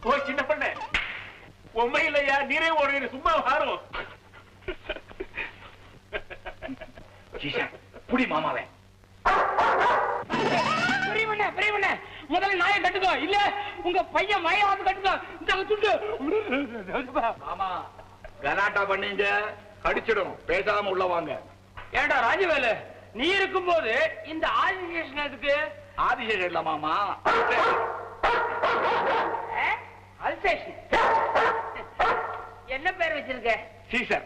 ஓ சின்ன பண்ண உண்மை இல்லையா? நீரே ஒரு சும்மா வாரும். புடி மாமாவே. முதல்ல நாயை கட்டுக்கோ, இல்ல உங்க பையன் மயாவது கட்டுக்கோ. ஆமா கலாட்டா பண்ணீங்க கடிச்சிடும். பேசாம உள்ள வாங்க. ஏண்டா ராஜவேலு, நீ இருக்கும் போது இந்த ஆதிசேஷன் எதுக்கு? ஆதிசேஷன் இல்ல மாமா, அல்சேஷன். என்ன பேர் வச்சிருக்க? சீசர்.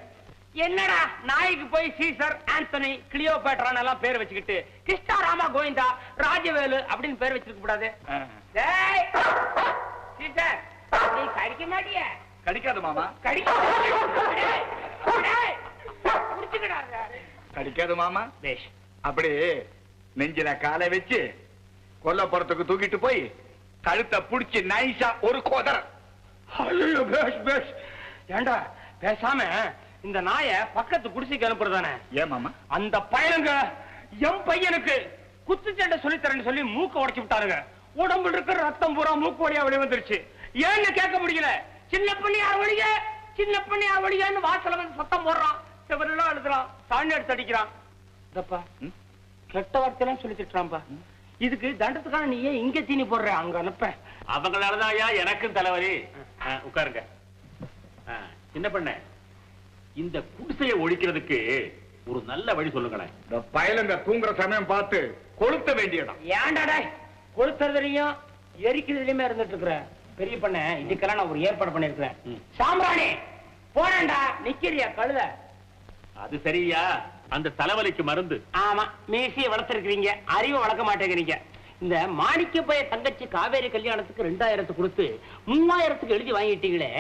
என்னடா நாய்க்கு போய் சீசர், ஆந்தனி, கிளியோபேட்ரான் எல்லாம் பேர் வச்சுக்கிட்டு கிருஷ்ணா ராமா கோவிந்தா ராஜவேலு அப்படின்னு பேர் வச்சிருக்க கூடாது. சீசர் நீ கடிக்க மாட்டிய? கடிக்காது மாமா. கடிக்காது மாமா. அப்படி நெஞ்சில காலை வச்சு கொல்லப்புறத்துக்கு தூக்கிட்டு போய் கழுத்தை புடிச்சு நைசா ஒரு கோதர். ஏண்டா பேசாம இந்த நாய பக்கத்து குடிசைக்கு அனுப்புறதானே? ஏன் மாமா? அந்த பையனுங்க என் பையனுக்கு குத்துச்சண்டை சொல்லித்தரேன்னு சொல்லி மூக்க உடைச்சு விட்டாருங்க. உடம்புல இருக்கிற ரத்தம் பூரா மூக்கு வழியா வெளியே வந்துருச்சு. ஏன்னு கேட்க முடியல. சின்ன பண்ணியார் வழிய, சின்ன பண்ணியார் வழியான்னு வாசல வந்து சத்தம் போடுறான். செவரெல்லாம் எழுதுறான், சாணி எடுத்து அடிக்கிறான். இதப்பா கெட்ட வார்த்தையெல்லாம் சொல்லி திட்டுறான்பா. இதுக்கு தண்டத்துக்கான நீ ஏன் இங்க தீனி போடுற? அங்க அனுப்ப. அவங்களாலதான் ஐயா எனக்கும் தலைவலி. உட்காருங்க. சின்ன பண்ண, இந்த குடிசையை ஒழிக்கிறதுக்கு ஒரு நல்ல வழி சொல்லுங்களேன். இந்த பயலுங்க தூங்குற சமயம் பார்த்து கொளுத்த வேண்டியதான். ஏன்டாடா கொளுத்துறதுலயும் எரிக்கிறதுலயுமே இருந்துட்டு இருக்கிற பெரிய பண்ண, இதுக்கெல்லாம் நான் ஒரு ஏற்பாடு பண்ணிருக்கிறேன். சாம்பிராணி போறேன்டா. நிக்கிறியா கழுத? அது சரியா? அந்த தலைவலிக்கு மருந்து. ஆமா, மீசிய வளர்த்திருக்கிறீங்க, அறிவை வளர்க்க மாட்டேங்கிறீங்க. இந்த மாணிக்க பைய தங்கச்சி காவேரி கல்யாணத்துக்கு 2000 கொடுத்து 3000 எழுதி வாங்கிட்டீங்களே,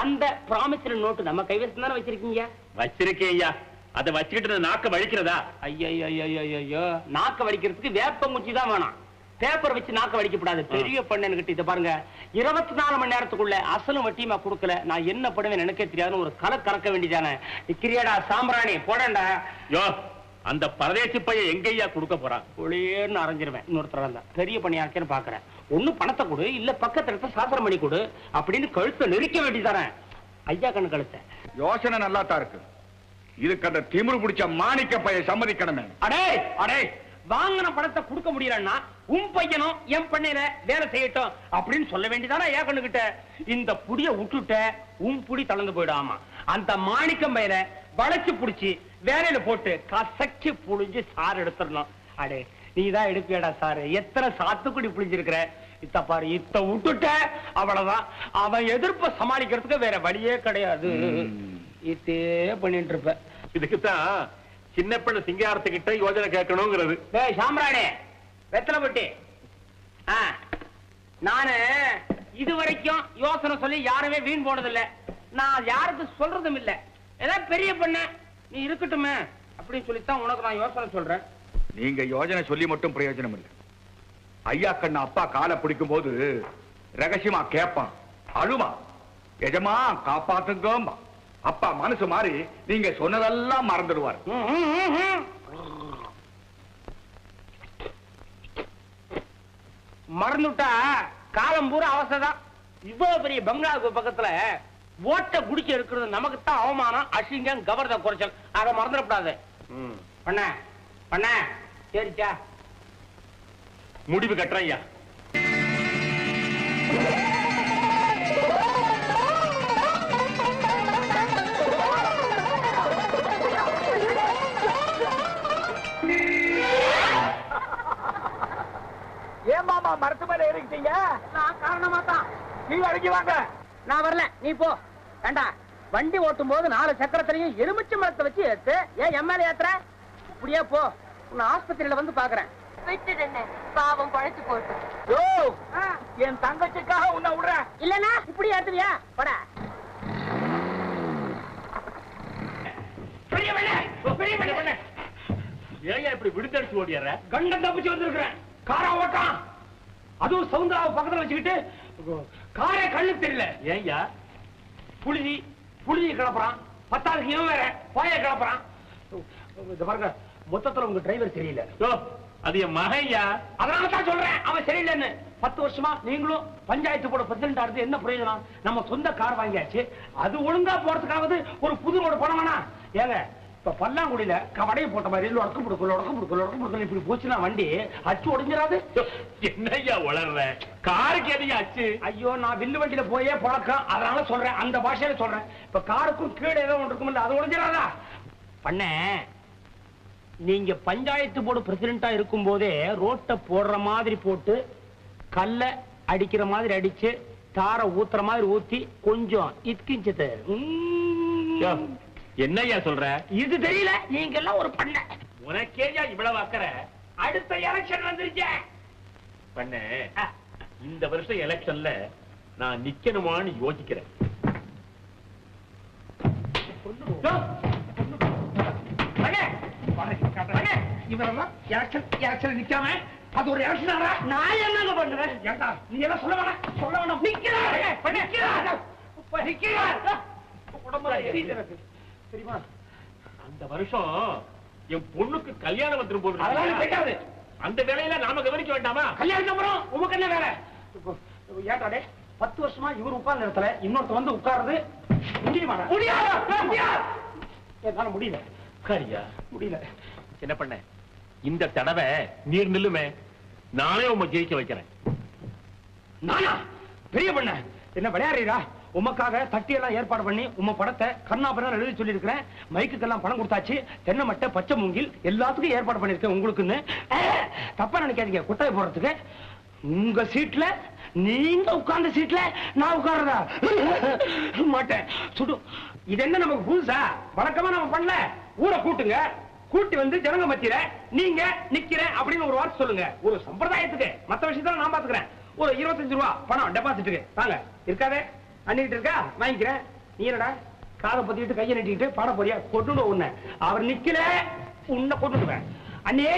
அந்த ப்ராமிசரி நோட்டு நம்ம கைவசம் தானே வச்சிருக்கீங்க? வச்சிருக்கேன் ஐயா. அதை வச்சுக்கிட்டு நாக்க வலிக்கிறதா? ஐயோ, நாக்க வலிக்கிறதுக்கு வேப்பங்குச்சி தான் வேணாம். பேப்பர் வச்சு நாக்க வலிக்கப்படாது. பெரிய பண்ணு கிட்ட இத பாருங்க, 24 மணி நேரத்துக்குள்ள அசலும் வட்டியுமா கொடுக்கல, நான் என்ன பண்ணுவேன் எனக்கே தெரியாதுன்னு ஒரு கலை கறக்க வேண்டியதானே. நிக்கிறியாடா சாம்பிராணி போடண்டா. யோ, அந்த பரதேசி பையன் எங்கய்யா கொடுக்க போறான்? ஒளியேன்னு அரைஞ்சிருவேன். இன்னொருத்தர தான் பெரிய பணியாக்கேன்னு பாக்குறேன். ஒண்ணு பணத்தை கொடு, இல்ல பக்கத்துல இருக்க சாசனம் பண்ணி கொடு அப்படின்னு கழுத்தை நெரிக்க வேண்டியதானே. ஐயா கண்ணு கழுத்த யோசனை நல்லா தான் இருக்கு. இதுக்கு அந்த திமிரு பிடிச்ச மாணிக்க பையன் சம்மதிக்கணுமே. அடே அடே, வாங்கின பணத்தை கொடுக்க முடியலன்னா உன் பையனும் என் பண்ணையில வேலை செய்யட்டும் அப்படின்னு சொல்ல வேண்டியதானே ஐயா கண்ணு கிட்ட. இந்த புடிய விட்டுட்ட உன் புடி தளர்ந்து போயிடாமா. அந்த மாணிக்கம் பையனை வளைச்சு புடிச்சு வேலையில போட்டு கசக்கி புழிஞ்சு சாறு எடுத்துடலாம். அடே நீதான் எடுப்பியடா சாரு. எத்தனை சாத்துக்குடி புளிஞ்சிருக்கிற. இத்த பாரு, இத்த விட்டுட்ட அவ்வளவுதான். அவன் எதிர்ப்ப சமாளிக்கிறதுக்கு வேற வழியே கிடையாது. இதே பண்ணிட்டு இருப்ப. இதுக்குத்தான் சின்ன பெண்ணு சிங்காரத்துக்கிட்ட யோஜனை கேட்கணுங்கிறது. சாம்ராணி வெத்தலை பட்டி, நானு இதுவரைக்கும் யோசனை சொல்லி யாருமே வீண் போனதில்ல. நான் யாருக்கு சொல்றதும் இல்ல. ஏதாவது பெரிய பண்ண நீ இருக்கட்டுமே அப்படின்னு சொல்லித்தான் உனக்கு நான் யோசனை சொல்றேன். நீங்க யோஜனை சொல்லி மட்டும் பிரயோஜனம் இல்லை. ஐயா கண்ணு அப்பா காலை பிடிக்கும் போது ரகசியமா கேட்பான், அழுமா, எஜமா காப்பாத்துங்க. அப்பா மனசு மாறி நீங்க சொன்னதெல்லாம் மறந்துடுவார். மறந்துட்டா காலம் பூரா அவசரம். இவ்வளவு பெரிய பங்களாவுக்கு பக்கத்துல ஓட்ட குடிக்க இருக்கிறது நமக்கு தான் அவமானம், அசிங்கம், கவர்த குறைச்சல். அதை மறந்துடக்கூடாது. பண்ண பண்ண சரிச்சா? முடிவு கட்டுறேன் ஐயா. ஏன் மாமா மரத்து மேல ஏறிக்கிட்டீங்க? நான் காரணமா தான். நீ அடங்கி வாங்க. நான் வரல, நீ போ. வேண்டா, வண்டி ஓட்டும் போது 4 சக்கரத்திலையும் எலுமிச்சை மரத்தை வச்சு ஏத்து. ஏன் என் மேல ஏத்துற? இப்படியே போ. உன்னை ஆஸ்பத்திரியில வந்து பாக்குறேன். விட்டுடுங்க, பாவம் பழைச்சு போட்டு. என் தங்கச்சிக்காக உன்னை விடுறேன். இல்லனா இப்படி ஏத்துவியா? படா. ஏன் இப்படி விடுதடிச்சு ஓடியார? கண்டம் தப்பிச்சு வந்திருக்கிறேன். காரா ஓட்டான், அதுவும் சவுந்தராவை பக்கத்துல வச்சுக்கிட்டு காரே கண்ணு தெரியல. ஏன்யா? புழுதி கிளப்புறான். 10க்கு இவன் வேற பாய கிளப்புறான். பாருங்க, மொத்தத்துல உங்க டிரைவர் தெரியல. அது என் மகையா. அதனால தான் சொல்றேன் அவன் சரியில்லைன்னு. 10 வருஷமா நீங்களும் பஞ்சாயத்து போட பிரசிடண்டா இருந்து என்ன பிரயோஜனம்? நம்ம சொந்த கார் வாங்கியாச்சு, அது ஒழுங்கா போறதுக்காவது ஒரு புது ரோடு பணம் வேணா? ஏங்க இப்ப பல்லாங்குடியில கவடையை போட்ட மாதிரி உடக்கு இப்படி போச்சுன்னா வண்டி அச்சு உடைஞ்சிடாது? என்னையா உளர்ற? காருக்கு எதையா அச்சு? ஐயோ, நான் வில்லு வண்டியில போயே பழக்கம், அதனால சொல்றேன், அந்த பாஷையில சொல்றேன். இப்ப காருக்கும் கீழே ஏதோ ஒன்று இருக்கும்ல, அது உடைஞ்சிடாதா? பண்ண நீங்க பஞ்சாயத்து போர்டு பிரசிடண்டா இருக்கும் போதே ரோட்டை போடுற மாதிரி போட்டு, கல்ல அடிக்கிற மாதிரி அடிச்சு, தார ஊத்துற மாதிரி ஊத்தி கொஞ்சம் இத்கிஞ்சது. என்னையா சொல்ற? இது தெரியல, நீங்க எல்லாம் ஒரு பண்ண. உனக்கேயா இவ்வளவு அக்கறை? அடுத்த எலெக்ஷன் வந்துருச்சு. பண்ண இந்த வருஷம் எலெக்ஷன்ல நான் நிக்கணுமான்னு யோசிக்கிறேன். இவரெல்லாம் எலெக்ஷன் நிக்காம அது ஒரு எலெக்ஷன். நான் என்னங்க பண்ணுவேன்? நீ எல்லாம் சொல்ல வேணாம். தெரியுமா, அந்த வருஷம் என் பொண்ணுக்கு கல்யாணம் வந்துரும் போது. அதெல்லாம் கேட்காது. அந்த வேலையில நாம கவனிக்க வேண்டாமா? கல்யாணம் அப்புறம் உமக்கு என்ன வேலை? ஏட்டாடே 10 வருஷமா இவர் உட்கார்ந்த இடத்துல இன்னொருத்த வந்து உட்கார்றது முடியுமா? என்னால முடியல. உட்காரியா? முடியல. என்ன பண்ண? இந்த தடவை நீர் நில்லுமே, நானே உங்க ஜெயிக்க வைக்கிறேன். நானா? பெரிய பண்ண என்ன விளையாடுறீரா? உமக்காக தட்டி எல்லாம் ஏற்பாடு பண்ணி உம்ம படத்தை கர்ணாபுரம் எழுதி சொல்லி இருக்கிறேன். மைக்குக்கெல்லாம் பணம் கொடுத்தாச்சு. தென்னை மட்டை, பச்சை மூங்கில் எல்லாத்துக்கும் ஏற்பாடு பண்ணிருக்கேன் உங்களுக்குன்னு. தப்பா நினைக்காதீங்க. குட்டாய் போடுறதுக்கு உங்க சீட்ல, நீங்க உட்கார்ந்த சீட்ல நான் உட்கார்றதா மாட்டேன். சுடு. இது என்ன நமக்கு புதுசா? வழக்கமா நம்ம பண்ணல. ஊரை கூட்டுங்க, கூட்டி வந்து ஜனங்க மத்தியில நீங்க நிக்கிறேன் அப்படின்னு ஒரு வார்த்தை சொல்லுங்க. ஒரு சம்பிரதாயத்துக்கு. மத்த விஷயத்துல நான் பாத்துக்கிறேன். ஒரு 25 ரூபா பணம் டெபாசிட்டுக்கு தாங்க. இருக்காதே? அண்ணிக்கிட்டு இருக்கா? வாங்கிக்கிறேன். நீ என்னடா காதை பத்திக்கிட்டு கையை நட்டிக்கிட்டு பாட போறியா? கொண்டு உன்னை. அவர் நிக்கல, உன்னை கொண்டுடுவேன். அண்ணே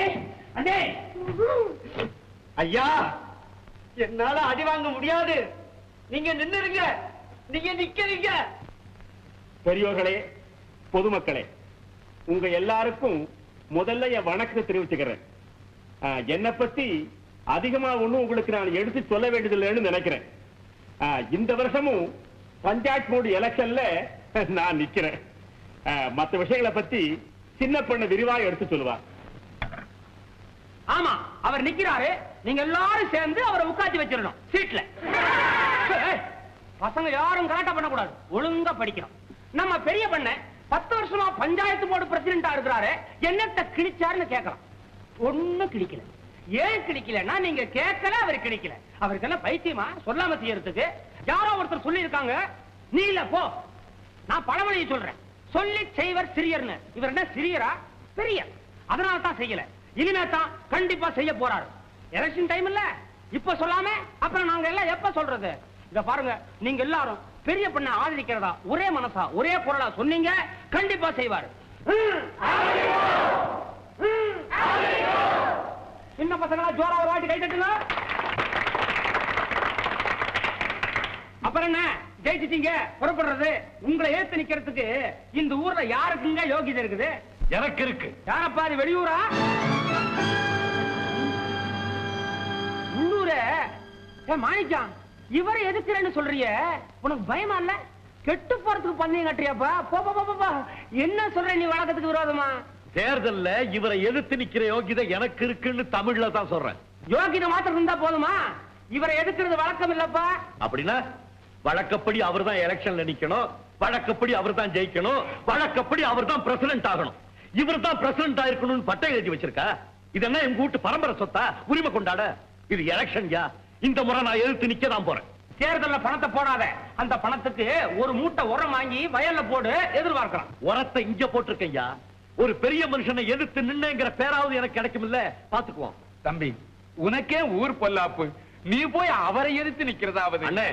அண்ணே. ஐயா, என்னால அடி வாங்க முடியாது. நீங்க நின்னுருங்க. நீங்க நிக்கிறீங்க. பெரியோர்களே, பொதுமக்களே, உங்க எல்லாருக்கும் முதல்ல என் வணக்கத்தை தெரிவிச்சுக்கிறேன். என்னை பத்தி அதிகமா ஒண்ணும் உங்களுக்கு நான் எடுத்து சொல்ல வேண்டியதில்லைன்னு நினைக்கிறேன். இந்த வருஷமும் பஞ்சாயத்து போர்டு எலெக்ஷன்ல நான் நிக்கிறேன். மற்ற விஷயங்களை பத்தி சின்ன பொண்ணு விரிவாக எடுத்து சொல்லுவா. ஆமா, அவர் நிக்கிறாரு. நீங்க எல்லாரும் சேர்ந்து அவரை உட்காந்து வச்சிடணும் சீட்ல. பசங்க யாரும் கலாட்டா பண்ணக்கூடாது, ஒழுங்கா படிக்கணும். நம்ம பெரிய பண்ண 10 வருஷமா பஞ்சாயத்து போர்டு பிரசிடண்டா இருக்கிறாரு. என்னத்த கிழிச்சாருன்னு கேட்கலாம். ஒண்ணும் கிழிக்கல. ஏன் கிழிக்கலன்னா நீங்க கேட்கல, அவர் கிழிக்கல. அவருக்கு என்ன பைத்தியமா சொல்லாம செய்யறதுக்கு? யாரோ ஒருத்தர் சொல்லி இருக்காங்க, நீ இல்ல போ. நான் பழமொழியை சொல்றேன், சொல்லி செய்வர் சிறியர்னு. இவர் என்ன சிறியரா? பெரியர். அதனால தான் செய்யல. இனிமே தான் கண்டிப்பா செய்ய போறாரு. எலெக்ஷன் டைம் இல்ல, இப்ப சொல்லாம அப்புறம் நாங்க எல்லாம் எப்ப சொல்றது? இத பாருங்க, நீங்க எல்லாரும் பெரிய பண்ண ஆதரிக்கிறதா ஒரே மனசா ஒரே குரலா சொன்னீங்க, கண்டிப்பா செய்வாரு. சின்ன பசங்களா ஜோரா ஒரு வாட்டி கை தட்டுங்க. அப்புறம் என்ன, ஜெயிச்சிட்டீங்க, புறப்படுறது. உங்களை ஏத்து நிக்கிறதுக்கு இந்த ஊர்ல யாருக்குங்க யோகிதை இருக்குது? எனக்கு இருக்கு. யாரப்பா அது? வெளியூரா? உள்ளூர? மாணிக்கம், இவரை எதுக்குறேன்னு சொல்றிய? உனக்கு பயமா இல்ல? கெட்டு போறதுக்கு பண்ணீங்க கட்டுறியாப்பா? போ. என்ன சொல்ற நீ வழக்கத்துக்கு விரோதமா? தேர்தல்ல இவரை எதிர்த்து நிக்கிற யோகிதை எனக்கு இருக்குன்னு தமிழ்ல தான் சொல்றேன். யோகிதை மாத்திரம் இருந்தா போதுமா? இவரை எதுக்குறது வழக்கம் இல்லப்பா. அப்படின்னா வழக்கப்படி அவர் தான் எலெக்ஷன்ல நிக்கணும், வழக்கப்படி அவர் தான் ஜெயிக்கணும், வழக்கப்படி அவர் தான் பிரசிடென்ட் ஆகணும். இவர் தான் பிரசிடென்ட் ஆயிருக்கணும்னு பட்டை எழுதி வச்சிருக்கா. இது என்ன எங்க வீட்டு பரம்பரை சொத்தா? உரிமை கொண்டாட? இது எலெக்ஷன். இந்த முறை நான் எதிர்த்து நிக்க தான் போறேன். தேர்தல்ல பணத்தை போடாத. அந்த பணத்துக்கு ஒரு மூட்டை உரம் வாங்கி வயல்ல போடு, எதிர்பார்க்கலாம். உரத்தை இங்க போட்டிருக்கையா. ஒரு பெரிய மனுஷனை எதிர்த்து நின்னுங்கிற பேராவது எனக்கு கிடைக்கும் இல்ல, பாத்துக்குவோம். தம்பி, உனக்கே ஊர் பொல்லாப்பு, நீ போய் அவரை எதிர்த்து நிக்கிறதாவது? அண்ணே,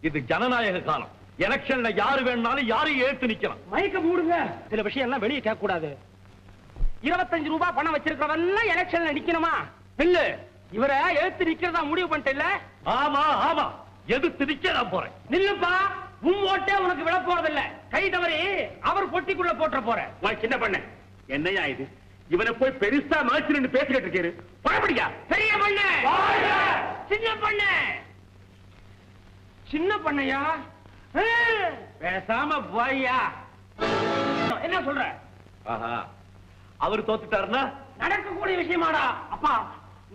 இது ஜனநாயக காலம். எலெக்ஷன்ல யாரு வேணாலும் யாரையும் எதிர்த்து நிக்கலாம். மைக்க மூடுங்க. சில விஷயம் எல்லாம் வெளியே கேட்க கூடாது. 25 ரூபாய் பணம் வச்சிருக்கிறவெல்லாம் எலெக்ஷன்ல நிக்கணுமா? பில்லு இவரை எதிர்த்து நிக்கிறதா முடிவு பண்ணிட்டல? ஆமா ஆமா, எதிர்த்து நிக்க நான் போறேன். நில்லுப்பா, உன் ஓட்டே உனக்கு விழ போறதில்ல. கை தவறி அவர் பொட்டிக்குள்ள போட்டுற போற. சின்ன பண்ண, என்னையா இது? இவனை போய் பெருசா மாச்சு பேசிக்கிட்டு இருக்காரு. பழப்படியா பெரிய பண்ண சின்ன பண்ண சின்ன பண்ணையா பேசாம போய்யா. என்ன சொல்ற? அவர் தோத்துட்டாருன்னா நடக்கக்கூடிய விஷயமாடா. அப்பா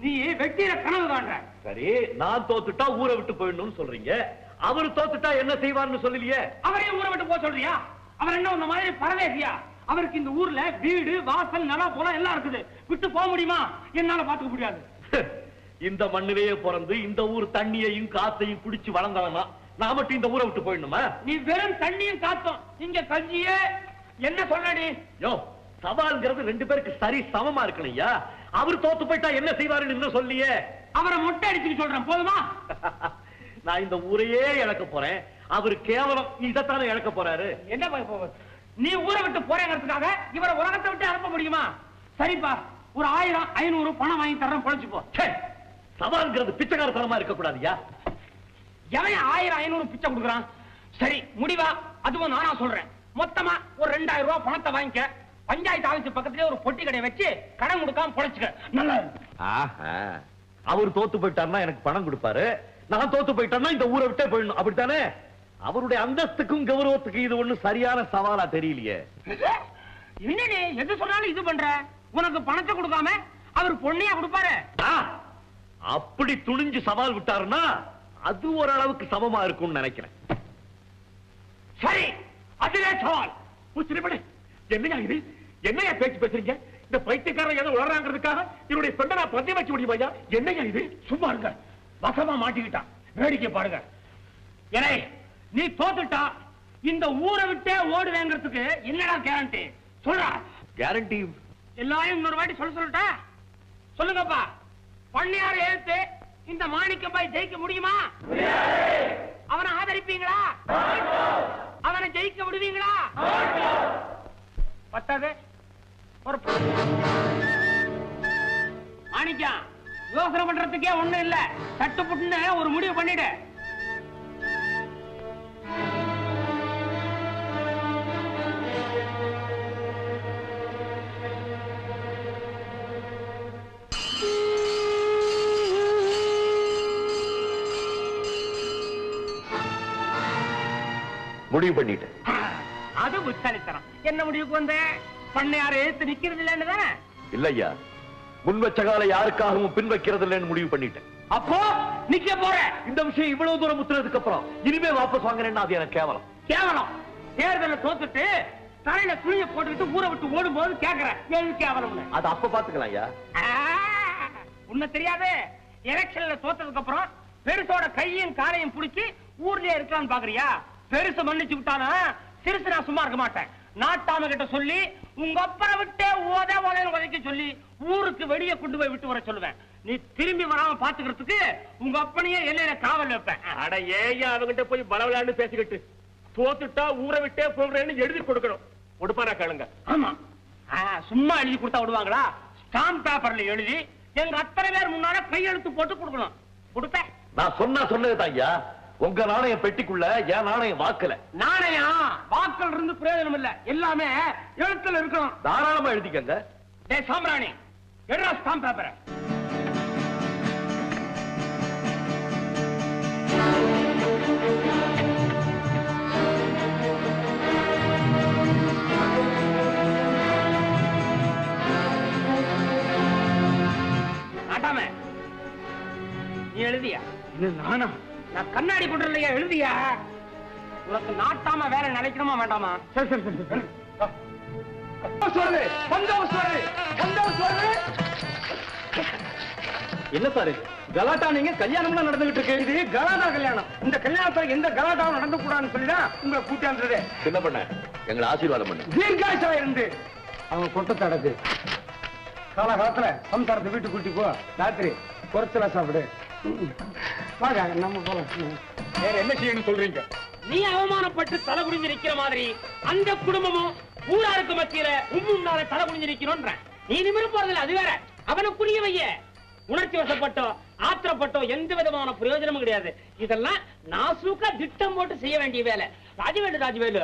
நீ வெட்டியில கனவு காண்ற. சரி, நான் தோத்துட்டா ஊரை விட்டு போயிடணும்னு சொல்றீங்க, அவரு தோத்துட்டா என்ன செய்வார்னு சொல்லலையே. அவரே ஊரை விட்டு போக சொல்றியா? அவர் என்ன இந்த மாதிரி பரதேசியா? அவருக்கு இந்த ஊர்ல வீடு வாசல் நிலம் போல எல்லாம் இருக்குது. விட்டு போக முடியுமா? என்னால பாத்துக்க முடியாது. இந்த மண்ணிலேயே பிறந்து இந்த ஊர் தண்ணியையும் காத்தையும் குடிச்சு வளர்ந்தவனா நான் மட்டும் இந்த ஊரை விட்டு போயிடணுமா? நீ வெறும் தண்ணியும் காத்தும் இங்க கஞ்சியே என்ன சொல்லடி? யோ, சவால்ங்கிறது ரெண்டு பேருக்கு சரி சமமா இருக்கணையா. அவர் தோத்து போயிட்டா என்ன செய்வாருன்னு இன்னும் சொல்லியே. அவரை மொட்டை அடிச்சுட்டு சொல்றேன், போதுமா? நான் இந்த ஊரையே இழக்க போறேன், அவரு கேவலம் இதைத்தானே இழக்க போறாரு. என்ன நீ ஊரை விட்டு போறேங்கிறதுக்காக இவரை உலகத்தை விட்டு அனுப்ப முடியுமா? சரிப்பா, ஒரு 1000 500 பணம் வாங்கி தர்றேன், பொழைச்சுப்போ. சவால்ங்கிறது பிச்சைக்காரத்தனமா இருக்க கூடாதுயா. எவன் 1000 500 பிச்சை கொடுக்குறான்? சரி, முடிவா அதுவும் நானா சொல்றேன். மொத்தமா ஒரு 2000 ரூபாய் பணத்தை வாங்கிக்க. பஞ்சாயத்து ஆபீஸ் பக்கத்திலே ஒரு பொட்டி கடையை வச்சு கடன் கொடுக்காம பொழைச்சுக்க. நல்லா அவர் தோத்து போயிட்டாருன்னா எனக்கு பணம் கொடுப்பாரு, நான் தோத்து போயிட்டேன்னா இந்த ஊரை விட்டே போயிடணும், அப்படித்தானே? அவருடைய அந்தஸ்துக்கும் கௌரவத்துக்கும் இது ஒண்ணு சரியான சவாலா தெரியலையே. என்னடி எது சொன்னாலும் இது பண்ற? உனக்கு பணத்தை கொடுக்காம அவர் பொண்ணையா கொடுப்பாரு? அப்படி துணிஞ்சு சவால் விட்டாருன்னா அது ஓரளவுக்கு சமமா இருக்கும்னு நினைக்கிறேன். சரி, அதுவே சவால். என்னையா இது? என்னையா பேச்சு பேசுறீங்க? இந்த பைத்தியக்காரன் ஏதோ உளறாங்கிறதுக்காக என்னுடைய பெண்ணை நான் பந்தயம் வச்சு முடியுமா? என்னையா இது? சும்மா இருங்க, வசமா மாட்டிக்கிட்டான். வேடிக்கை பாருங்க. ஏனே, நீ தோத்துட்டா இந்த ஊரை விட்டே ஓடுவேங்கிறதுக்கு என்னடா கேரண்டி? சொல்றா. கேரண்டி எல்லாரும் இன்னொரு வாட்டி சொல்லட்டா? சொல்லுங்கப்பா. பண்ணையார எழுத்து இந்த மாணிக்கபாய் ஜெயிக்க முடியுமா? அவனை ஆதரிப்பீங்களா? அவனை ஜெயிக்க விடுவீங்களா? பத்தாது ஒரு மாணிக்கம் யோசனை பண்றதுக்கே ஒண்ணு இல்ல. சட்டுப்புட்டுன்னு ஒரு முடிவு பண்ணிடு. முடிவு பண்ணிட்டேன். அது புத்தாலித்தனம். என்ன முடிவுக்கு வந்த? பண்ணையாரு எழுத்து நிக்கிறது இல்லன்னு தானே? இல்லையா, முன் வச்ச கால யாருக்காகவும் பின் வைக்கிறது இல்லைன்னு முடிவு பண்ணிட்டேன். அப்போ நிக்க போற? இந்த விஷயம் இவ்வளவு தூரம் முத்துனதுக்கு அப்புறம் இனிமே வாபஸ் வாங்குறேன்னா அது எனக்கு கேவலம். கேவலம்? தேர்தலை தோத்துட்டு தலையில துணியை போட்டுக்கிட்டு ஊரை விட்டு ஓடும் போது கேக்குறேன் ஏன் கேவலம்? அது அப்ப பாத்துக்கலாம் ஐயா. உன்ன தெரியாது. எலெக்ஷன்ல தோத்ததுக்கு அப்புறம் பெருசோட கையும் காலையும் பிடிச்சி ஊர்லயே இருக்கலாம்னு பாக்குறியா? பெருசு மன்னிச்சு விட்டானா சிறுசு நான் சும்மா இருக்க மாட்டேன். நாட்டாம கிட்ட சொல்லி உங்க அப்பனை விட்டே உதைக்க சொல்லி ஊருக்கு வெளியே கொண்டு போய் விட்டு வர சொல்லுவேன். நீ திரும்பி வராம பாத்துக்கிறதுக்கு உங்க அப்பனையே எல்லையில காவல் வைப்பேன். அட ஏயா அவங்கிட்ட போய் பலவலான்னு பேசிக்கிட்டு தோத்துட்டா ஊரை விட்டே போகிறேன்னு எழுதி கொடுக்கணும். கொடுப்பாரா கேளுங்க. ஆமா, சும்மா எழுதி கொடுத்தா விடுவாங்களா? ஸ்டாம்ப் பேப்பர்ல எழுதி எங்க அத்தனை பேர் முன்னால கையெழுத்து போட்டு கொடுக்கணும். கொடுப்பேன். நான் சொன்னதுதான் ஐயா. உங்க நாணயம் பெட்டிக்குள்ள என் நாணயம் வாக்கல. நாணயம் வாக்கல் இருந்து பிரயோஜனம் இல்ல, எல்லாமே எழுத்துல இருக்கணும். தாராளமா எழுதிக்கங்க. டேய் சாம்ராணி, எடுறா ஸ்டாம்ப் பேப்பரை. நாட்டாம நீ எழுதியா? நானா? நான் கண்ணாடி போட்டு இல்லையா? எழுதியா? உனக்கு நாட்டாம வேற நினைக்கணுமா வேண்டாமா? சரி சரி சரி சரி. என்ன சார் கலாட்டா? நீங்க கல்யாணம்லாம் நடந்துகிட்டு இருக்கு. இது கலாட்டா கல்யாணம். இந்த கல்யாணத்துல எந்த கலாட்டாவும் நடந்து கூடாதுன்னு சொல்லிதான் உங்களை கூட்டியாந்துறது. என்ன பண்ண? எங்களை ஆசீர்வாதம் பண்ணு. தீர்காசா இருந்து அவங்க கொட்டத்தை அடக்கு. காலகாலத்துல சம்சாரத்தை வீட்டுக்கு கூட்டி போ. ராத்திரி குறைச்சலா சாப்பிடு. வாங்க நம்ம போலாம். வேற என்ன செய்யணும் சொல்றீங்க? நீ அவமானப்பட்டு தலை குடிஞ்சு நிக்கிற மாதிரி அந்த குடும்பமும் ஊராருக்கு மத்தியில உன்னால தலை குடிஞ்சு நிக்கணும்ன்ற. நீ நிமிர போறதில்ல, அது வேற. அவனை புரிய வைய. உணர்ச்சி வசப்பட்டோ ஆத்திரப்பட்டோம் எந்த விதமான பிரயோஜனமும் கிடையாது. இதெல்லாம் நாசூக்கா திட்டம் போட்டு செய்ய வேண்டிய வேலை. ராஜவேலு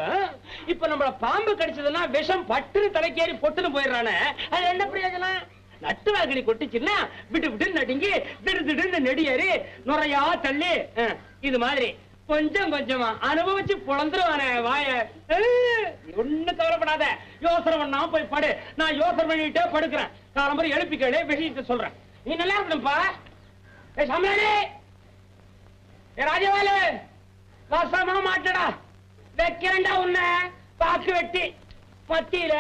இப்ப நம்மள பாம்பு கடிச்சதுன்னா விஷம் பட்டு தலைக்கேறி பொட்டுன்னு போயிடுறானே, அது என்ன பிரயோஜனம்? நட்டு வாகடி கொட்டுச்சுன்னா விட்டு விட்டு நடுங்கி திடு நெடியேறி நுறையா தள்ளி இது மாதிரி கொஞ்சம் கொஞ்சமா அனுபவிச்சு பொழந்துருவானே வாய. ஒண்ணு கவலைப்படாத, யோசனை பண்ணாம போய் படு. நான் யோசனை பண்ணிட்டே படுக்கிறேன். காலம்பரம் எழுப்பி கேளு, விஷயத்தை சொல்றேன். நீ நல்லா இருக்கணும்ப்பா. சமையலே ராஜவேலு வசமா மாட்டடா, வைக்கிறேன்டா உன்னை பாக்கு வெட்டி மத்தியில.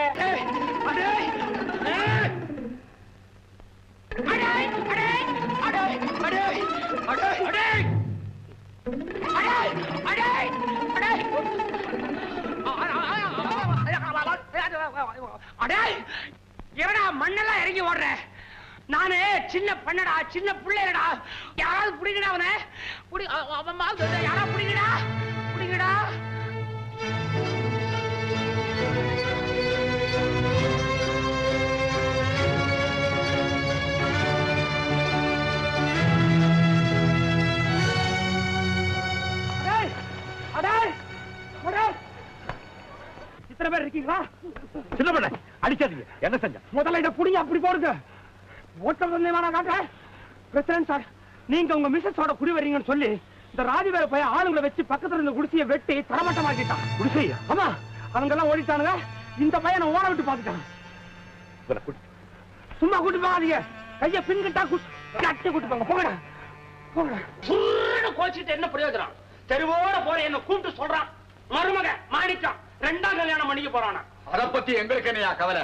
என்னடா மண்ணெல்லாம் இறங்கி ஓடுற? நானு சின்ன பண்ணடா, சின்ன பிள்ளைடா. யாராவது புடிங்கடா அவனை. யாராவது புடிங்கடா. இத்தனை பேர் இருக்கீங்களா? சின்ன பண்ண அடிக்காதீங்க. என்ன செஞ்ச? முதல்ல இதை புடிங்க, அப்படி போடுங்க. ஓட்டம் வந்து காட்டுறேன். பிரசிடன்ட் சார், நீங்க உங்க மிஸ்ஸஸோட குடி வர்றீங்கன்னு சொல்லி இந்த ராஜவேல போய் ஆளுங்களை வச்சு பக்கத்துல இருந்த குடிசையை வெட்டி தரமட்டமாக்கிட்டான். குடிசையா? ஆமா, அவங்க எல்லாம் ஓடிட்டானுங்க. இந்த பையனை ஓட விட்டு பாத்துட்டான். சும்மா கூட்டு போகாதீங்க, கைய பின்கிட்டா கட்டி கூட்டு போங்க. போங்கடா கோச்சிட்டு என்ன பிரயோஜனம்? தெருவோட போற என்ன கூப்பிட்டு சொல்றான் மருமக மாணிக்கம் 2ஆம் கல்யாணம் பண்ணிக்க போறானா. அத பத்தி எங்களுக்கு என்னையா கவலை?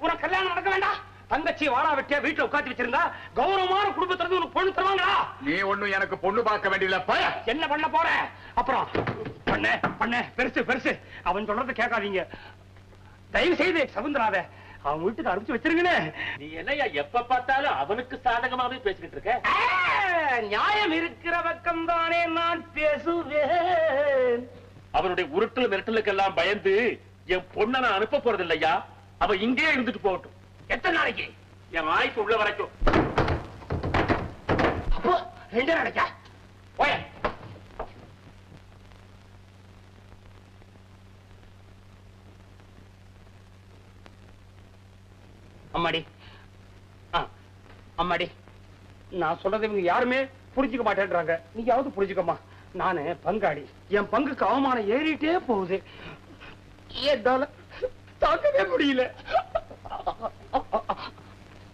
உனக்கு கல்யாணம் நடக்க வேண்டாம். தங்கச்சி வாழா வெட்டியா வீட்டுல உட்காந்து வச்சிருந்தா கௌரவமான குடும்பத்திலிருந்து உனக்கு பொண்ணு தருவாங்களா? நீ ஒண்ணும் எனக்கு பொண்ணு பார்க்க வேண்டியல. என்ன பண்ண போற? அப்புறம் பண்ண பெருசு அவன் சொல்றத கேட்காதீங்க. தயவு செய்து சகுந்தராத அவன் வீட்டுக்கு அனுப்பிச்சு வச்சிருங்கன்னு. நீ என்னையா எப்ப பார்த்தாலும் அவனுக்கு சாதகமாவே பேசிக்கிட்டு இருக்க? நியாயம் இருக்கிற பக்கம் தானே நான் பேசுவேன். அவனுடைய உருட்டல் மிரட்டலுக்கெல்லாம் பயந்து என் பொண்ணை நான் அனுப்ப போறது இல்லையா. அவ இங்கே இருந்துட்டு போகட்டும். எத்தனை நாளைக்கு? என் ஆய்ப்பு உள்ள வரைக்கும். அப்போ 2 நாளைக்கா? போய அம்மாடி, நான் சொல்றது இவங்க யாருமே புரிஞ்சுக்க மாட்டேன்றாங்க. நீயாவது புரிஞ்சுக்கமா. நானு பங்காளி, என் பங்குக்கு அவமானம் ஏறிட்டே போகுது. என்னால தாக்கவே முடியல.